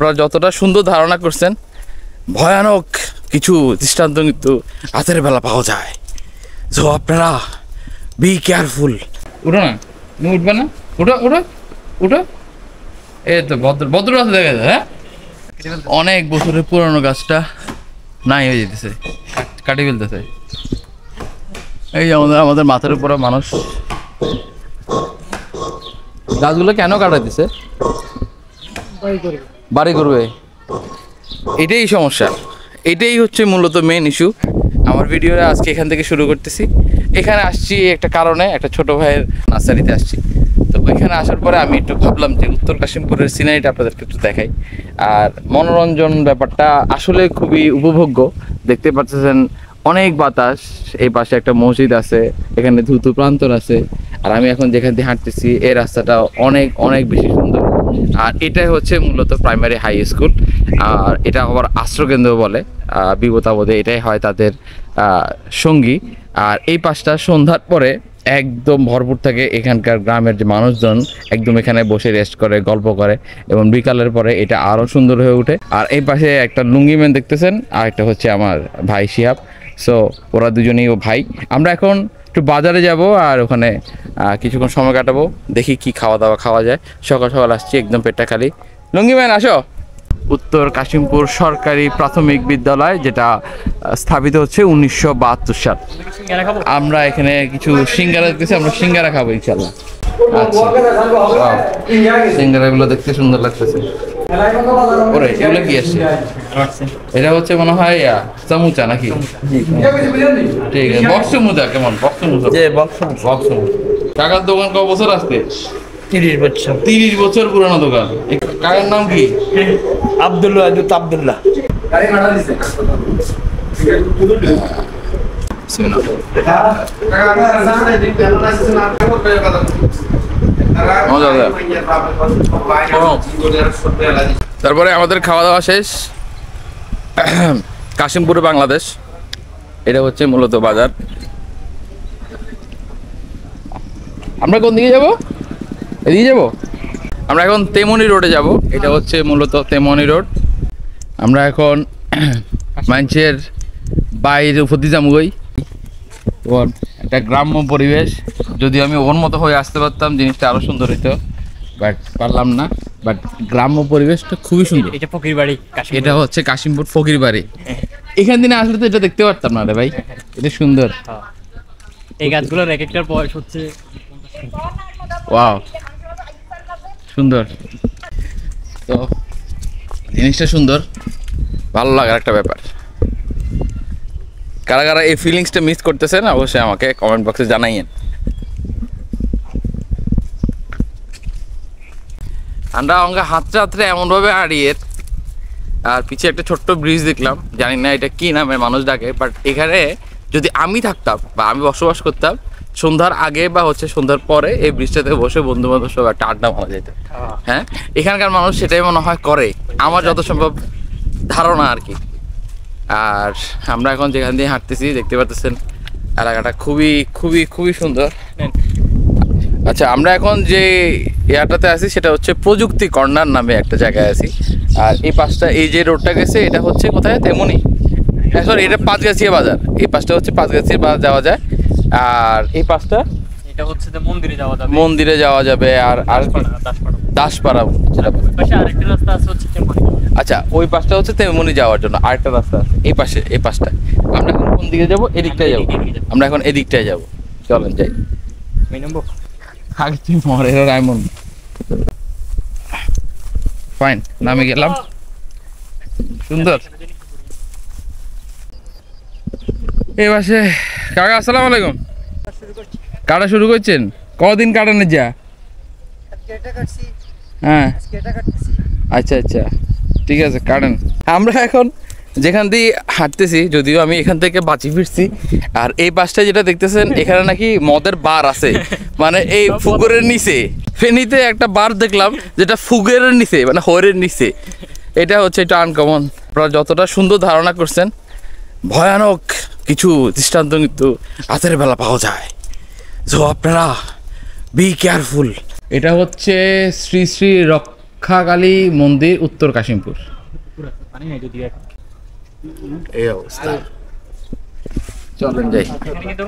আপনারা যতটা সুন্দর ধারণা করছেন ভয়ানক কিছু দৃষ্টান্ত কিন্তু রাতের বেলা পাওয়া যায়। সো আপনারা বি কেয়ারফুল। উঠো না, তুমি উঠবে না? উঠো উঠো উঠো। এই তো ভদ্র রাস্তা দেখা যায়। হ্যাঁ, অনেক বছরের পুরানো গাছটা নাই হয়ে যেতেছে, কাটি ফেলতেছে। এই যে আমাদের মাথার উপরে মানুষ গাছগুলো কেন কাটাইতেছে? বাড়ি করবে, এটাই সমস্যা। এটাই হচ্ছে মূলত মেন ইস্যু। আমার ভিডিওটা আজকে এখান থেকে শুরু করতেছি। এখানে আসছি একটা কারণে, একটা ছোট ভাইয়ের নার্সারিতে আসছি। তো ওইখানে আসার পরে আমি একটু ভাবলাম যে উত্তর কাশিমপুরের সিনারিটা আপনাদেরকে একটু দেখাই। আর মনোরঞ্জন ব্যাপারটা আসলে খুবই উপভোগ্য। দেখতে পাচ্ছেন অনেক বাতাস, এই পাশে একটা মসজিদ আছে, এখানে ধুতু প্রান্তর আছে। আর আমি এখন যেখান দিয়ে হাঁটতেছি এই রাস্তাটা অনেক অনেক বেশি সুন্দর। আর এটাই হচ্ছে মূলত প্রাইমারি হাই স্কুল। আর এটা আবার আশ্রয়কেন্দ্র বলে বিপদাবদে, এটাই হয় তাদের সঙ্গী। আর এই পাশটা সন্ধ্যার পরে একদম ভরপুর থাকে, এখানকার গ্রামের যে মানুষজন একদম এখানে বসে রেস্ট করে, গল্প করে, এবং বিকালের পরে এটা আরও সুন্দর হয়ে ওঠে। আর এই পাশে একটা লুঙ্গিম্যান দেখতেছেন, আর একটা হচ্ছে আমার ভাই শিহাব। সো ওরা দুজনেই ও ভাই। আমরা এখন একটু বাজারে যাব আর ওখানে কিছুক্ষণ সময় কাটাবো, দেখি কি খাওয়া দাওয়া খাওয়া যায়। সকাল সকাল আসছি, একদম পেটটা খালি। লুঙ্গিম্যান আসো। উত্তর কাশিমপুর সরকারি প্রাথমিক বিদ্যালয়, যেটা স্থাপিত হচ্ছে 1972 সাল। আমরা এখানে কিছু সিঙ্গারা দেখতেছি, আমরা সিঙ্গারা খাবো ইনশাল্লাহ। আচ্ছা, সিঙ্গারাগুলো দেখতে সুন্দর লাগতেছে। ওরে এগুলো কি আসছে? এটা হচ্ছে মনে হয় চামুচা নাকি? ঠিক আছে, বক্স চামুচা। কেমন বক্স চামুচা? বক্স চামুচা। কাকার দোকান ক বছর আসতে? 30 বছর। 30 বছর পুরানো দোকান। কাকার নাম কি? আব্দুল্লাহ। আব্দুল্লাহ। তারপরে আমাদের খাওয়া দাওয়া শেষ। কাশিমপুরে বাংলাদেশ, এটা হচ্ছে মূলত বাজার। আমরা কোন দিকে যাব? এদিকে যাব। আমরা এখন তেমনি রোডে যাব। এটা হচ্ছে মূলত তেমনি রোড। আমরা এখন মানুষের বাইরে উপদি যামগই। ওর একটা গ্রাম্য পরিবেশ, যদি আমি ওর মতো হয়ে আসতে পারতাম জিনিসটা আরো সুন্দর হতো, বাট পারলাম না। বাট গ্রাম্য পরিবেশটা খুবই সুন্দর। এটা ফকির বাড়ি, এটা হচ্ছে কাশিমপুর ফকির বাড়ি। এখান দিনে আসলে তো এটা দেখতে পারতাম না রে ভাই। এটা সুন্দর। এই গাছগুলোর এক একটার বয়স হচ্ছে। ওয়াও, সুন্দর তো জিনিসটা সুন্দর, ভালো লাগার একটা ব্যাপার। কারা কারা এই ফিলিংসটা মিস করতেছেন অবশ্যই আমাকে কমেন্ট বক্সে জানাইয়েন। আমরা অঙ্গা হাতরে এমনভাবে হারিয়ে, আর পিছিয়ে একটা ছোট্ট ব্রিজ দেখলাম, জানি না এটা কি নামে মানুষ ডাকে। বাট এখানে যদি আমি থাকতাম বা আমি বসবাস করতাম, সন্ধ্যার আগে বা হচ্ছে সন্ধ্যার পরে এই ব্রিজটাতে বসে বন্ধু বান্ধব সব একটা আড্ডা মারা যেত। হ্যাঁ, এখানকার মানুষ সেটাই মনে হয় করে, আমার যত সম্ভব ধারণা আর কি। আর আমরা এখন যেখান দিয়ে হাঁটতেছি দেখতে পাচ্ছেন এলাকাটা খুবই খুবই খুবই সুন্দর। আচ্ছা, আমরা এখন যে ইয়াটাতে আছি সেটা হচ্ছে প্রযুক্তি কর্নার নামে একটা জায়গায় আছি। আর এই পাশটা, এই যে রোডটা গেছে এটা হচ্ছে কোথায়? তেমনি। সরি, এটা পাঁচগাছিয়া বাজার। এই পাশটা হচ্ছে পাঁচগাছিয়া বাজার যাওয়া যায়। আর এই পাশটা এটা হচ্ছে যে মন্দিরে যাওয়া যাবে। মন্দিরে যাওয়া যাবে। আর দাসপাড়া যেটা পাশে আরেকটা রাস্তা আছে হচ্ছে তেমনি। আচ্ছা, ওই পাশটা হচ্ছে তেমনি যাওয়ার জন্য আরেকটা রাস্তা আছে এই পাশে, এই পাশটা। আমরা এখন কোন দিকে যাবো? এদিকটায় যাবো। আমরা এখন এদিকটায় যাবো, চলেন যাই। আগে তুই মরে রায়মন। ফাইন, নামে গেলাম। সুন্দর। এই পাশে কাকা আসসালামু আলাইকুম। কাটা শুরু করছেন? কদিন কাটানো যা? হ্যাঁ, আচ্ছা আচ্ছা, ঠিক আছে, কাটেন। আমরা এখন যেখান দিয়ে হাঁটতেছি, যদিও আমি এখান থেকে বাঁচি ফিরছি। আর এই পাশটা যেটা দেখতেছেন, এখানে নাকি মদের বার আছে, মানে এই ফুগরের নিচে। ফেনীতে একটা বার দেখলাম যেটা ফুগের নিচে, মানে হরের নিচে। এটা হচ্ছে এটা আনকমন। আপনারা যতটা সুন্দর ধারণা করছেন ভয়ানক কিছু দৃষ্টান্ত কিন্তু রাতের বেলা পাওয়া যায়। সো আপনারা বি কেয়ারফুল। এটা হচ্ছে শ্রী শ্রী রক্ষাকালী মন্দির, উত্তর কাশিমপুর। মানে এই যদি এই অবস্থা, চলেন যাই। এখানে কিন্তু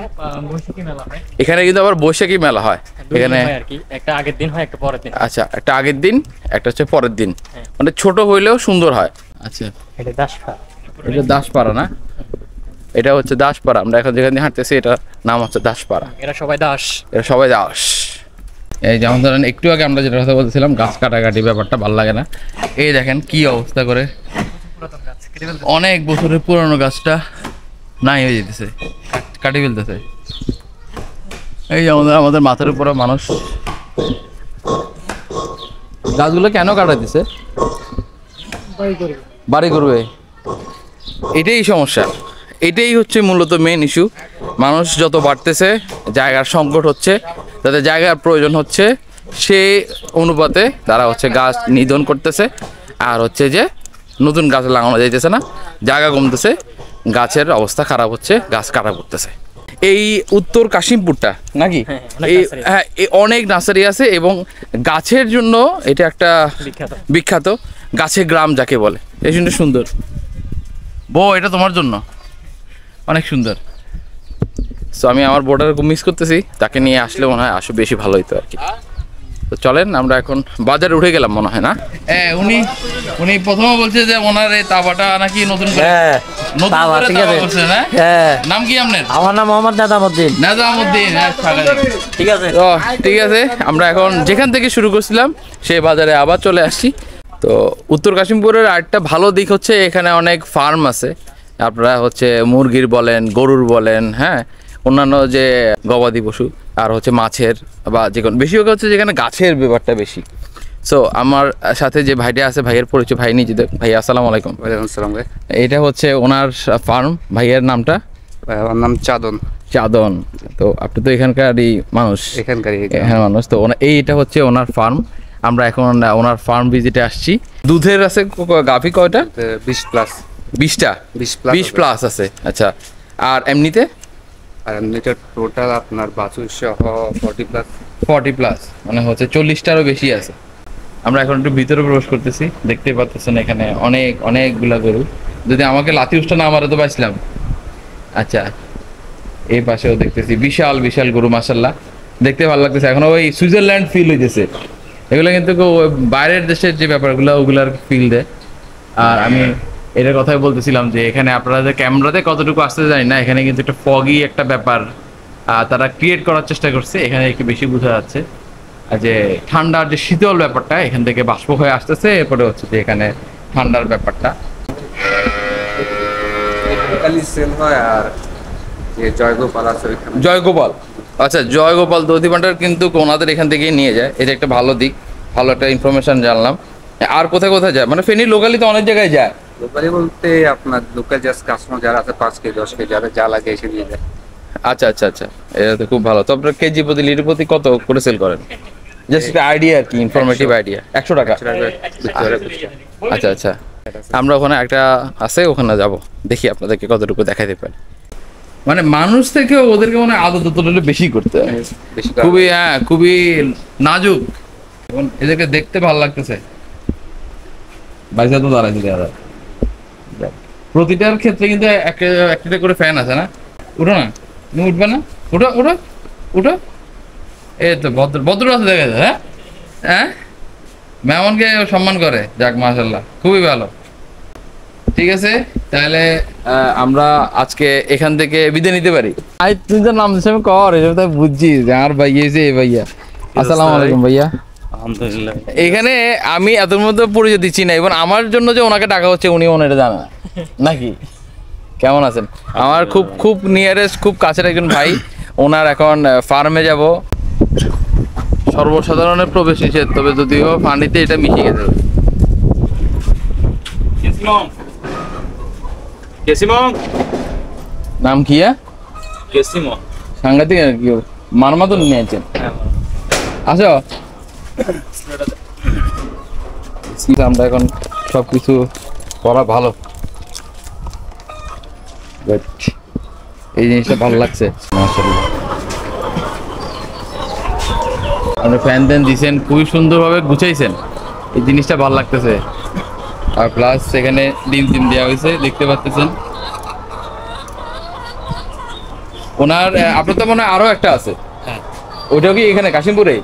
বৈশাখী মেলা হয়। এখানে কিন্তু আবার বৈশাখী মেলা হয় দুই দিন এখানে। হয় আর কি, একটা আগের দিন হয়, একটা পরের দিন। আচ্ছা, একটা আগের দিন, একটা হচ্ছে পরের দিন। হ্যাঁ। মানে ছোট হইলেও সুন্দর হয়। আচ্ছা, এটা দাসপাড়া। এটা দাসপাড়া না? এটা হচ্ছে দাসপাড়া। আমরা এখন যেখানে হাঁটতেছি এটা নাম হচ্ছে দাসপাড়া। এরা সবাই দাস। এরা সবাই দাস। এই যেমন ধরেন একটু আগে আমরা যেটা কথা বলছিলাম, গাছ কাটাকাটি ব্যাপারটা ভালো লাগে না। এই দেখেন কি অবস্থা করে, পুরাতন গাছ কেটে ফেলতে। অনেক বছরের পুরনো গাছটা নাই হয়ে যেতেছে, কাটি ফেলতেছে। এই যে আমাদের মাথার উপরে মানুষ গাছগুলো কেন কাটা দিছে? বাড়ি করবে, এটাই সমস্যা। এটাই হচ্ছে মূলত মেন ইস্যু। মানুষ যত বাড়তেছে, জায়গার সংকট হচ্ছে, তাদের জায়গার প্রয়োজন হচ্ছে, সেই অনুপাতে তারা হচ্ছে গাছ নিধন করতেছে। আর হচ্ছে যে নতুন গাছ লাগানো যাইতেছে না, জায়গা কমতেছে, গাছের অবস্থা খারাপ হচ্ছে, গাছ কাটা পড়তেছে। এই উত্তর কাশিমপুরটা নাকি হ্যাঁ, অনেক এই নার্সারি। হ্যাঁ, অনেক নার্সারি আছে এবং গাছের জন্য এটা একটা বিখ্যাত। বিখ্যাত গাছের গ্রাম যাকে বলে। এই জন্য সুন্দর। বউ, এটা তোমার জন্য অনেক সুন্দর। সো আমি আমার বোর্ডার খুব মিস করতেছি, তাকে নিয়ে আসলে মনে হয় বেশি ভালো হইতো আর কি। তো চলেন আমরা এখন বাজারে উঠে গেলাম মনে হয় না? হ্যাঁ, উনি প্রথমে বলছে যে ওনার এই তাওয়াটা নাকি নতুন করে নতুন তাওয়া, করে ঠিক তাওয়া আছে। করছে না? হ্যাঁ, নাম কি আপনার? আমার নাম মোহাম্মদ নাজামুদ্দিন। নাজামুদ্দিন। ঠিক আছে। তো ঠিক আছে, আমরা এখন যেখান থেকে শুরু করছিলাম সেই বাজারে আবার চলে আসছি। তো উত্তর কাশিমপুরের আরেকটা ভালো দিক হচ্ছে এখানে অনেক ফার্ম আছে। আপনারা হচ্ছে মুরগির বলেন, গরুর বলেন, হ্যাঁ, অন্যান্য যে গবাদি পশু, আর হচ্ছে মাছের বা যে কোনো, বেশিরভাগ হচ্ছে যেখানে গাছের ব্যাপারটা বেশি। সো আমার সাথে যে ভাইটা আছে, ভাইয়ের পরিচয় ভাই নিজে দেন। ভাই আসসালামু আলাইকুম। ওয়ালাইকুম আসসালাম ভাই। এটা হচ্ছে ওনার ফার্ম। ভাইয়ের নামটা? ভাই, আমার নাম চাঁদন। চাঁদন। তো আপনি তো এখানকারই মানুষ? এখানকারই। হ্যাঁ, মানুষ তো। এইটা হচ্ছে ওনার ফার্ম। আমরা এখন ওনার ফার্ম ভিজিটে আসছি। দুধের আছে গাভী কয়টা? 20+। 20টা? 20+ আছে। আচ্ছা, আর এমনিতে? আর এমনিতে টোটাল আপনার বাছুর সহ 40+। 40+, মানে হচ্ছে 40টারও বেশি আছে। আমরা এখন একটু ভিতরে প্রবেশ করতেছি। দেখতে পাচ্ছেন এখানে অনেকগুলা গরু। যদি আমাকে লাথি উষ্টা না মারে তো বাঁচলাম। আচ্ছা, এই পাশেও দেখতেছি বিশাল বিশাল গরু, মাশাআল্লাহ দেখতে ভালো লাগতেছে। এখন ওই সুইজারল্যান্ড ফিল হইতেছে। এগুলো কিন্তু বাইরের দেশের যে ব্যাপারগুলো ওগুলার ফিল দেয়। আর আমি এটার কথাই বলতেছিলাম যে এখানে আপনারা যে ক্যামেরাতে কতটুকু আসতে জানি না, এখানে কিন্তু একটা ফগি একটা ব্যাপার তারা ক্রিয়েট করার চেষ্টা করছে। এখানে একটু বেশি বোঝা যাচ্ছে আর যে ঠান্ডার যে শীতল ব্যাপারটা এখান থেকে বাষ্প হয়ে আসতেছে। এরপরে হচ্ছে যে এখানে ঠান্ডার ব্যাপারটা লোকালি সেল হয়। আর যে জয়গোপাল আছে ওইখানে। জয়গোপাল, আচ্ছা, জয়গোপাল দধি ভান্ডার কিন্তু ওনাদের এখান থেকেই নিয়ে যায়। এটা একটা ভালো দিক, ভালো একটা ইনফরমেশন জানলাম। আর কোথায় কোথায় যায়? মানে ফেনী লোকালি তো অনেক জায়গায় যায়। লোকালি বলতে আপনার লোকাল জাস্ট কাস্টমার যারা আছে 5 কেজি 10 কেজি যারা যা লাগে এসে নিয়ে যায়। আচ্ছা আচ্ছা আচ্ছা, এটা তো খুব ভালো। তো আপনার কেজি প্রতি, লিটার প্রতি কত করে সেল করেন? জাস্ট একটা আইডিয়া আর কি, ইনফরমেটিভ আইডিয়া। 100 টাকা? আচ্ছা আচ্ছা, আমরা ওখানে একটা আছে, ওখানে যাব, দেখি আপনাদেরকে কতটুকু দেখাইতে পারি। মানে মানুষ থেকে ওদেরকে মানে আদত তুলে বেশি করতে হয়। বেশি খুবই, হ্যাঁ, খুবই নাজুক এবং এদেরকে দেখতে ভালো লাগতেছে। বাইসা তো দাঁড়াইছে দাদা। প্রতিটার ক্ষেত্রে কিন্তু একটা করে ফ্যান আছে না? উঠো না, তুমি উঠবে না? উঠো উঠো উঠো। এই তো ভদ্র আছে দেখা যায়। হ্যাঁ হ্যাঁ, মেহমানকে সম্মান করে। যাক, মাশাআল্লাহ, খুবই ভালো। ঠিক আছে, তাহলে আমরা আজকে এখান থেকে বিদায় নিতে পারি। আই তুই তো নাম হিসেবে কর, এসব তাই বুঝছি যে আর ভাইয়া এসে এই ভাইয়া। আসসালামু আলাইকুম ভাইয়া। আলহামদুলিল্লাহ। এখানে আমি এতর মধ্যে পরিচয় দিচ্ছি না, এবং আমার জন্য যে ওনাকে ডাকা হচ্ছে উনি ওনারা জানে না নাকি? কেমন আছেন? আমার খুব খুব নিয়ারেস্ট, খুব কাছের একজন ভাই। ওনার এখন ফার্মে যাব। সর্বসাধারণের প্রবেশ নিষেধ, তবে যদিও পানিতে এটা মিশে গেছে। নাম কি? সাংঘাতিক আর কি, মারমা তো নিয়েছেন। আসো, আমরা এখন সবকিছু করা ভালো। এই জিনিসটা ভালো লাগছে, মাশাআল্লাহ। আপনি ফ্যান দেন দিছেন, খুবই সুন্দরভাবে গুছাইছেন। এই জিনিসটা ভালো লাগতেছে। আর প্লাস এখানে ডিম দেওয়া হয়েছে দেখতে পাচ্ছেন। ওনার আপনার তো মনে হয় আরো একটা আছে, ওইটাও কি এখানে কাশিমপুরে?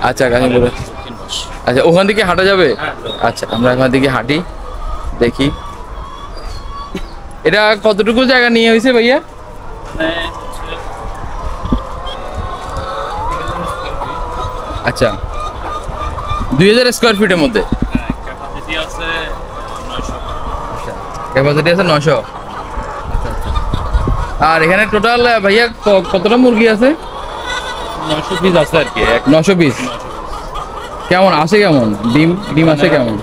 আচ্ছা কাশিমপুরে, আচ্ছা ওখান থেকে হাঁটা যাবে? আচ্ছা আমরা ওখান থেকে হাঁটি দেখি এটা কতটুকু জায়গা নিয়ে হয়েছে ভাইয়া? আচ্ছা 2000 স্কোয়ার ফিটের মধ্যে ক্যাপাসিটি আছে 900। আর এখানে টোটাল ভাইয়া কতটা মুরগি আছে? 920 আছে আর কি। 920। কেমন আসে, কেমন ডিম আসে কেমন?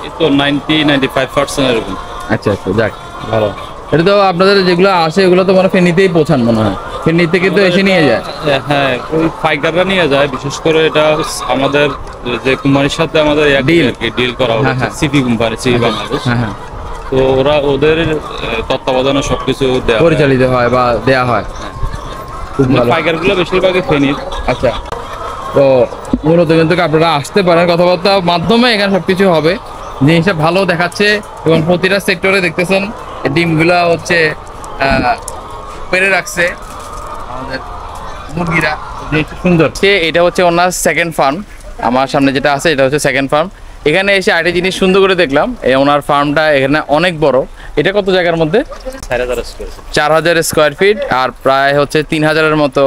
এই তো 90-95% এরকম। আচ্ছা আচ্ছা যাক ভালো। এটা তো আপনাদের যেগুলো আসে এগুলো তো মানে ফেনীতেই পৌঁছান মনে হয়, ফেনী থেকে তো এসে নিয়ে যায়। হ্যাঁ ওই পাইকাররা নিয়ে যায়, বিশেষ করে এটা আমাদের যে কোম্পানির সাথে আমাদের ডিল করা হ্যাঁ, হচ্ছে, হ্যাঁ। CP company, CP Bangladesh. হ্যাঁ হ্যাঁ তো ওরা ওদের তত্ত্বাবধানে সবকিছু দেওয়া হয়। পরিচালিত হয় বা দেয়া হয়। খুব ভালো। পাইকারগুলো বেশিরভাগই ফেনীর। আচ্ছা তো মূলত কিন্তু আপনারা আসতে পারেন, কথাবার্তার মাধ্যমে এখানে সবকিছু হবে। জিনিসটা ভালো দেখাচ্ছে এবং প্রতিটা সেক্টরে দেখতেছেন ডিমগুলা হচ্ছে পেরে রাখছে আমাদের মুরগিরা, জিনিসটা সুন্দর। এটা হচ্ছে ওনার সেকেন্ড ফার্ম, আমার সামনে যেটা আছে এটা হচ্ছে সেকেন্ড ফার্ম। এখানে এসে আরেকটা জিনিস সুন্দর করে দেখলাম, ওনার ফার্মটা এখানে অনেক বড়। এটা কত জায়গার মধ্যে? 4000 স্কোয়ার ফিট, আর প্রায় হচ্ছে 3000-এর মতো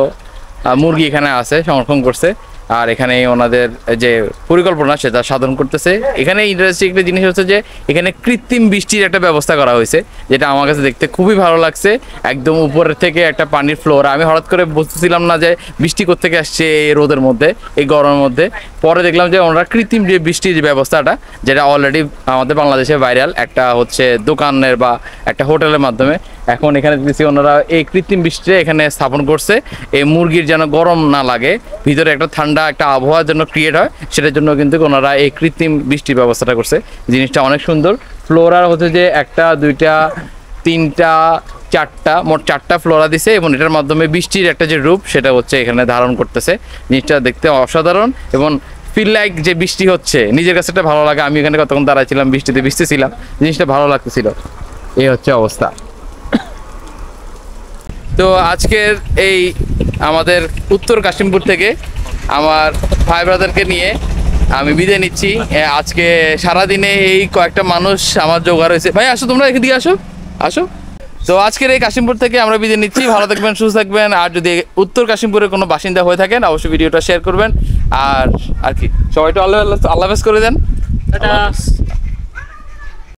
মুরগি এখানে আছে, সংরক্ষণ করছে। আর এখানে ওনাদের যে পরিকল্পনা সেটা সাধন করতেছে। এখানে ইন্টারেস্টিং একটা জিনিস হচ্ছে যে এখানে কৃত্রিম বৃষ্টির একটা ব্যবস্থা করা হয়েছে, যেটা আমার কাছে দেখতে খুবই ভালো লাগছে। একদম উপরের থেকে একটা পানির ফ্লোর, আমি হঠাৎ করে বুঝতেছিলাম না যে বৃষ্টি কোত্থেকে আসছে এই রোদের মধ্যে, এই গরমের মধ্যে। পরে দেখলাম যে ওনারা কৃত্রিম যে বৃষ্টির যে ব্যবস্থাটা, যেটা অলরেডি আমাদের বাংলাদেশে ভাইরাল, একটা হচ্ছে দোকানের বা একটা হোটেলের মাধ্যমে। এখন এখানে দেখছি ওনারা এই কৃত্রিম বৃষ্টি এখানে স্থাপন করছে, এই মুরগির যেন গরম না লাগে, ভিতরে একটা ঠান্ডা একটা আবহাওয়ার জন্য ক্রিয়েট হয়, সেটার জন্য কিন্তু ওনারা এই কৃত্রিম বৃষ্টির ব্যবস্থাটা করছে। জিনিসটা অনেক সুন্দর। ফ্লোরার হচ্ছে যে 1, 2, 3, 4, মোট 4টা ফ্লোরা দিছে, এবং এটার মাধ্যমে বৃষ্টির একটা যে রূপ সেটা হচ্ছে এখানে ধারণ করতেছে। জিনিসটা দেখতে অসাধারণ এবং ফিল লাইক যে বৃষ্টি হচ্ছে, নিজের কাছে একটা ভালো লাগে। আমি এখানে কতক্ষণ দাঁড়াইছিলাম, বৃষ্টিতে ভিজতেছিলাম, জিনিসটা ভালো লাগতেছিল। এই হচ্ছে অবস্থা। তো আজকের এই আমাদের উত্তর কাশিমপুর থেকে আমার ভাই ব্রাদারকে নিয়ে আমি বিদায় নিচ্ছি। আজকে সারাদিনে এই কয়েকটা মানুষ আমার জোগাড় হয়েছে। ভাই আসো, তোমরা এদিকে আসো আসো। তো আজকের এই কাশিমপুর থেকে আমরা বিদায় নিচ্ছি। ভালো থাকবেন, সুস্থ থাকবেন। আর যদি উত্তর কাশিমপুরের কোনো বাসিন্দা হয়ে থাকেন অবশ্যই ভিডিওটা শেয়ার করবেন। আর কি সবাই তো আল্লাহ হাফেজ করে দেন।